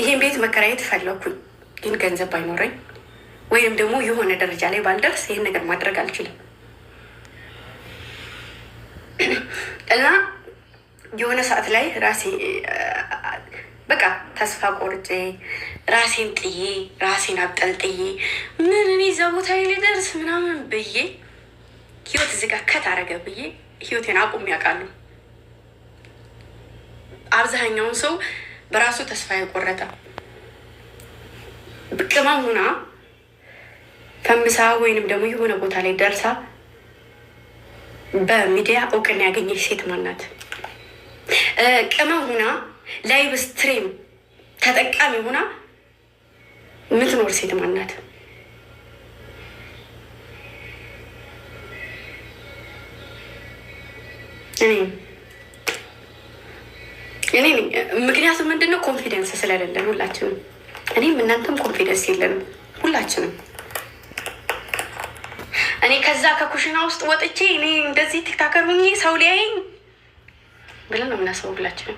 ይሄን ቤት መከራየት ፈለኩኝ፣ ግን ገንዘብ ባይኖረኝ ወይም ደግሞ የሆነ ደረጃ ላይ ባልደርስ ይህን ነገር ማድረግ አልችልም እና የሆነ ሰዓት ላይ ራሴ በቃ ተስፋ ቆርጬ ራሴን ጥዬ ራሴን አብጠልጥዬ ምን እኔ እዛ ቦታ ላይ ሊደርስ ምናምን ብዬ ህይወት እዚህ ጋር ከታረገ ብዬ ህይወቴን አቁም ያውቃሉ። አብዛኛውን ሰው በራሱ ተስፋ የቆረጠ ቅመም ሁና ፈምሳ ወይንም ደግሞ የሆነ ቦታ ላይ ደርሳ በሚዲያ እውቅና ያገኘች ሴት ማናት? ቅመም ሁና ላይቭ ስትሪም ተጠቃሚ ሁና የምትኖር ሴት ማናት? እኔ ምክንያቱም ምንድነው ኮንፊደንስ ስለሌለን ሁላችንም፣ እኔም እናንተም ኮንፊደንስ የለንም ሁላችንም። እኔ ከዛ ከኩሽና ውስጥ ወጥቼ እኔ እንደዚህ ቲክታከር ሁኜ ሰው ሊያየኝ ብለን ነው የምናስበው ሁላችንም።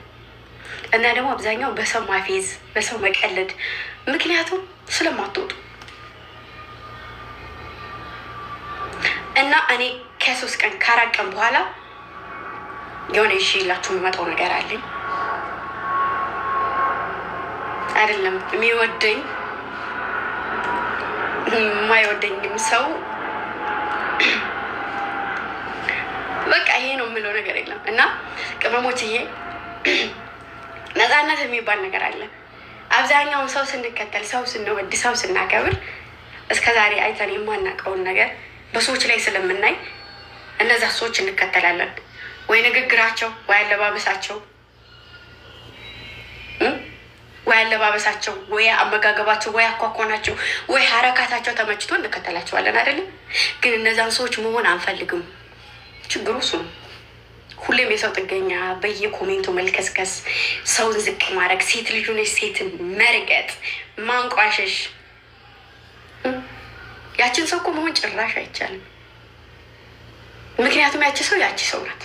እና ደግሞ አብዛኛው በሰው ማፌዝ፣ በሰው መቀለድ፣ ምክንያቱም ስለማትወጡ እና እኔ ከ3 ቀን ከ4 ቀን በኋላ የሆነ ይዤላችሁ የምመጣው ነገር አለኝ። አይደለም የሚወደኝ የማይወደኝም ሰው በቃ ይሄ ነው የምለው ነገር የለም። እና ቅመሞችዬ ነፃነት የሚባል ነገር አለ። አብዛኛውን ሰው ስንከተል፣ ሰው ስንወድ፣ ሰው ስናከብር እስከዛሬ አይተን የማናውቀውን ነገር በሰዎች ላይ ስለምናይ እነዛ ሰዎች እንከተላለን። ወይ ንግግራቸው፣ ወይ አለባበሳቸው፣ ወይ አመጋገባቸው፣ ወይ አኳኳናቸው፣ ወይ ሀረካታቸው ተመችቶ እንከተላቸዋለን አይደለም። ግን እነዛን ሰዎች መሆን አንፈልግም። ችግሩ እሱ ነው። ሁሌም የሰው ጥገኛ፣ በየኮሜንቱ መልከስከስ፣ ሰውን ዝቅ ማድረግ፣ ሴት ልጅ ሆነች ሴትን መርገጥ፣ ማንቋሸሽ። ያችን ሰው እኮ መሆን ጭራሽ አይቻልም። ምክንያቱም ያቺ ሰው ናት።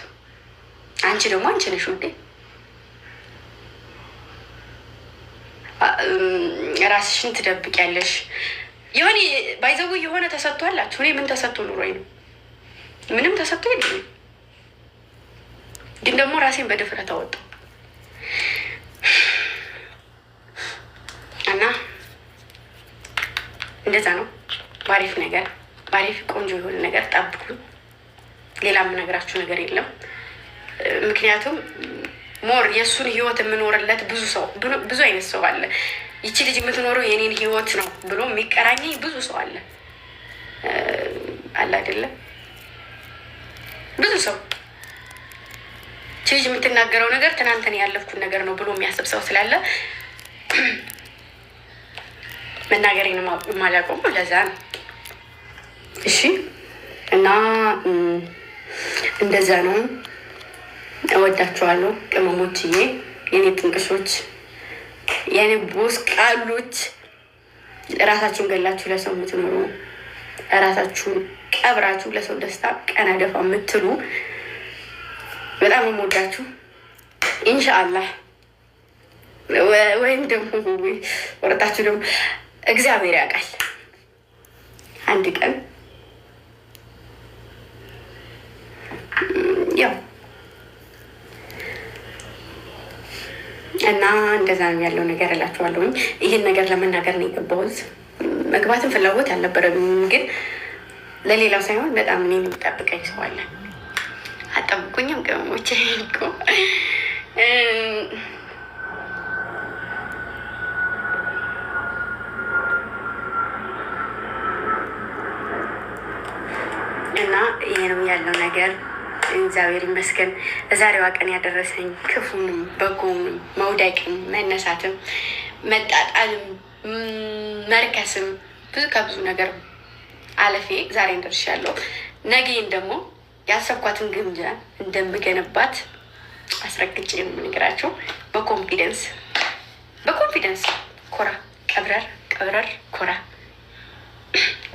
አንቺ ደግሞ አንቺ ነሽ ውዴ። ራስሽን ትደብቂያለሽ። የሆነ ባይዘው የሆነ ተሰጥቶ አላችሁ። እኔ ምን ተሰጥቶ ኑሮኝ ነው? ምንም ተሰጥቶ የለኝም። ግን ደግሞ ራሴን በድፍረት አወጣሁ እና እንደዛ ነው። ባሪፍ ነገር፣ ባሪፍ ቆንጆ የሆነ ነገር ጠብቁ። ሌላ የምነግራችሁ ነገር የለም። ምክንያቱም ሞር የእሱን ህይወት የምኖርለት ብዙ አይነት ሰው አለ። ይቺ ልጅ የምትኖረው የኔን ህይወት ነው ብሎ የሚቀራኘኝ ብዙ ሰው አለ አይደለም? ብዙ ሰው ይቺ ልጅ የምትናገረው ነገር ትናንትን ያለፍኩት ነገር ነው ብሎ የሚያስብ ሰው ስላለ መናገሬን የማላውቀው ለዛ ነው። እሺ እና እንደዛ ነው። እወዳችኋለሁ ቅመሞችዬ፣ የኔ ጥንቅሾች፣ የኔ ቦስ ቃሎች። ራሳችሁን ገላችሁ ለሰው የምትኖሩ፣ ራሳችሁን ቀብራችሁ ለሰው ደስታ ቀና ደፋ የምትሉ በጣም የምወዳችሁ። ኢንሻአላህ ወይም ደግሞ ወረታችሁ ደግሞ እግዚአብሔር ያውቃል አንድ ቀን ያው እና እንደዛ ነው ያለው ነገር እላችኋለሁኝ። ይህን ነገር ለመናገር ነው የገባሁት። መግባትን ፍላጎት አልነበረም፣ ግን ለሌላው ሳይሆን በጣም እኔ የሚጠብቀኝ ሰው አለ። አጠብቁኝም ቅመሞች እኮ እና ይሄ ነው ያለው ነገር። እግዚአብሔር ይመስገን ዛሬዋ ቀን ያደረሰኝ። ክፉንም በጎንም መውደቅም መነሳትም መጣጣልም መርከስም ከብዙ ነገር አለፌ ዛሬ እንደርሻለሁ። ነገን ደግሞ ያሰብኳትን ግምጃ እንደምገነባት አስረግጬ ነው የምነግራቸው። በኮንፊደንስ ኮራ ቀብረር ኮራ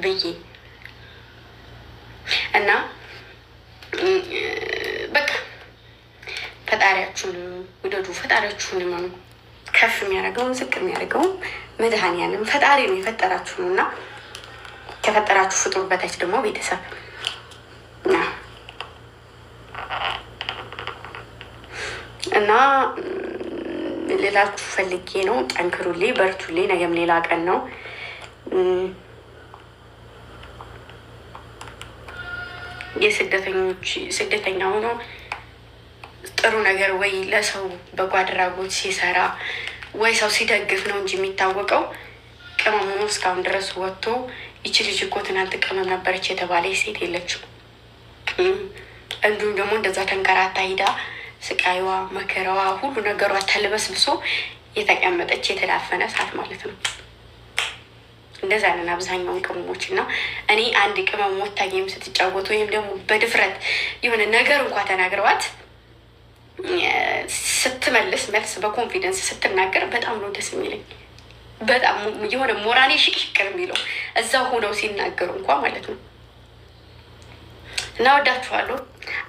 ብዬ እና በቃ ፈጣሪያችሁን ውደዱ፣ ፈጣሪያችሁን እመኑ። ከፍ የሚያደርገውን ዝቅ የሚያደርገውን መድኃኒዓለም ፈጣሪ ነው የፈጠራችሁ ነው እና ከፈጠራችሁ ፍጡር በታች ደግሞ ቤተሰብ እና ሌላችሁ ፈልጌ ነው። ጠንክሩልኝ፣ በርቱልኝ። ነገም ሌላ ቀን ነው። ስደተኛ ሆኖ ጥሩ ነገር ወይ ለሰው በጎ አድራጎት ሲሰራ ወይ ሰው ሲደግፍ ነው እንጂ የሚታወቀው ቅመም ሆኖ እስካሁን ድረስ ወጥቶ ይቺ ልጅ እኮ ትናንት ቅመም ነበረች የተባለ ሴት የለችም። እንዲሁም ደግሞ እንደዛ ተንከራታ ሂዳ ስቃይዋ መከራዋ ሁሉ ነገሯ ተልበስብሶ የተቀመጠች የተዳፈነ እሳት ማለት ነው። እንደዛ ነን አብዛኛውን ቅመሞች እና እኔ አንድ ቅመም ወታኝም ስትጫወት ወይም ደግሞ በድፍረት የሆነ ነገር እንኳ ተናግረዋት ስትመልስ መልስ በኮንፊደንስ ስትናገር በጣም ነው ደስ የሚለኝ። በጣም የሆነ ሞራኔ ሽቅሽቅር የሚለው እዛው ሆነው ሲናገሩ እንኳ ማለት ነው። እና ወዳችኋለሁ፣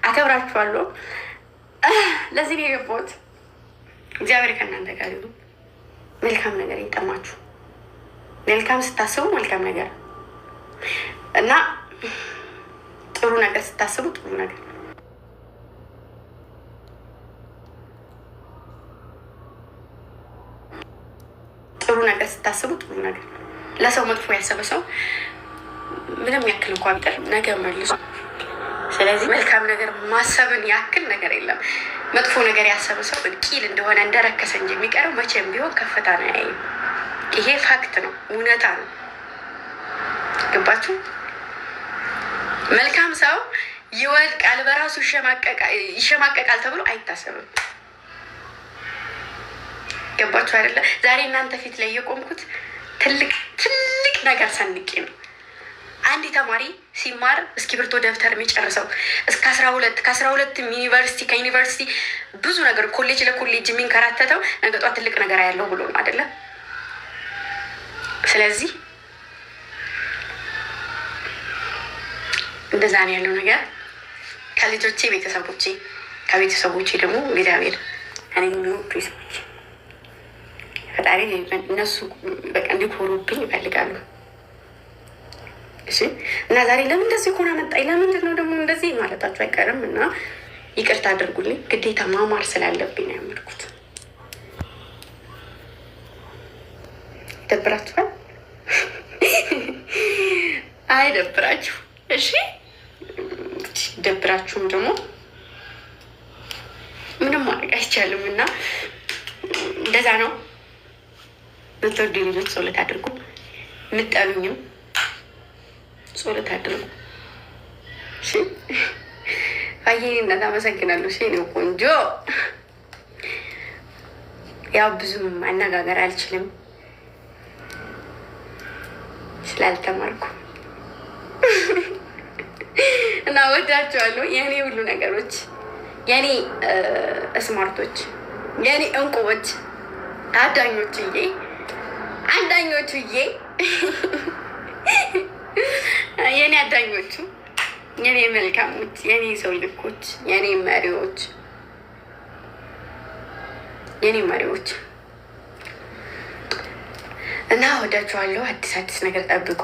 አከብራችኋለሁ። ለዚህ ነው የገባሁት። እግዚአብሔር ከእናንተ ጋር ይሁን። መልካም ነገር ይጠማችሁ። መልካም ስታስቡ መልካም ነገር እና ጥሩ ነገር ስታስቡ ጥሩ ነገር ስታስቡ ጥሩ ነገር። ለሰው መጥፎ ያሰበ ሰው ምንም ያክል እንኳ ቢጠር ነገር መልሶ። ስለዚህ መልካም ነገር ማሰብን ያክል ነገር የለም። መጥፎ ነገር ያሰበ ሰው ቂል እንደሆነ እንደረከሰ እንጂ የሚቀረው መቼም ቢሆን ከፍታ ነው ያየው። ይሄ ፋክት ነው፣ እውነታ ነው። ገባችሁ? መልካም ሰው ይወድቃል፣ በራሱ ይሸማቀቃል ተብሎ አይታሰብም። ገባችሁ አይደለ? ዛሬ እናንተ ፊት ላይ የቆምኩት ትልቅ ነገር ሰንቄ ነው። አንድ ተማሪ ሲማር እስክሪብቶ ደብተር የሚጨርሰው እስከ 12 ከ12 ዩኒቨርሲቲ ከዩኒቨርሲቲ ብዙ ነገር ኮሌጅ ለኮሌጅ የሚንከራተተው ነገ ጧት ትልቅ ነገር ያለው ብሎ ነው አይደለ? ስለዚህ እንደዛ ነው ያለው ነገር። ከልጆቼ ቤተሰቦቼ፣ ከቤተሰቦቼ ደግሞ እግዚአብሔር እኔ ፕሪሶች ፈጣሪ እነሱ በቃ እንዲኮሩብኝ ይፈልጋሉ። እሺ። እና ዛሬ ለምን እንደዚህ ሆነ መጣኝ፣ ለምንድን ነው ደግሞ እንደዚህ ማለታችሁ አይቀርም እና ይቅርታ አድርጉልኝ። ግዴታ ማማር ስላለብኝ ነው ያመርኩት። ደብራችኋል? አይ ደብራችሁ። እሺ። ደብራችሁም ደግሞ ምንም ማድረግ አይቻልም እና እንደዛ ነው። ምትወዱ ልጆች ጸሎት አድርጉ፣ ምጠሉኝም ጸሎት አድርጉ። እሺ። አየኝ እና አመሰግናለሁ። እሺ ነው ቆንጆ። ያው ብዙም አነጋገር አልችልም ስላልተማርኩ እና ወዳቸዋለሁ። የኔ ሁሉ ነገሮች፣ የኔ ስማርቶች፣ የኔ እንቁዎች፣ አዳኞቹዬ የኔ አዳኞቹ፣ የኔ መልካሞች፣ የኔ ሰው ልኮች፣ የኔ መሪዎች እና ወዳችኋለሁ። አዲስ ነገር ጠብቁ።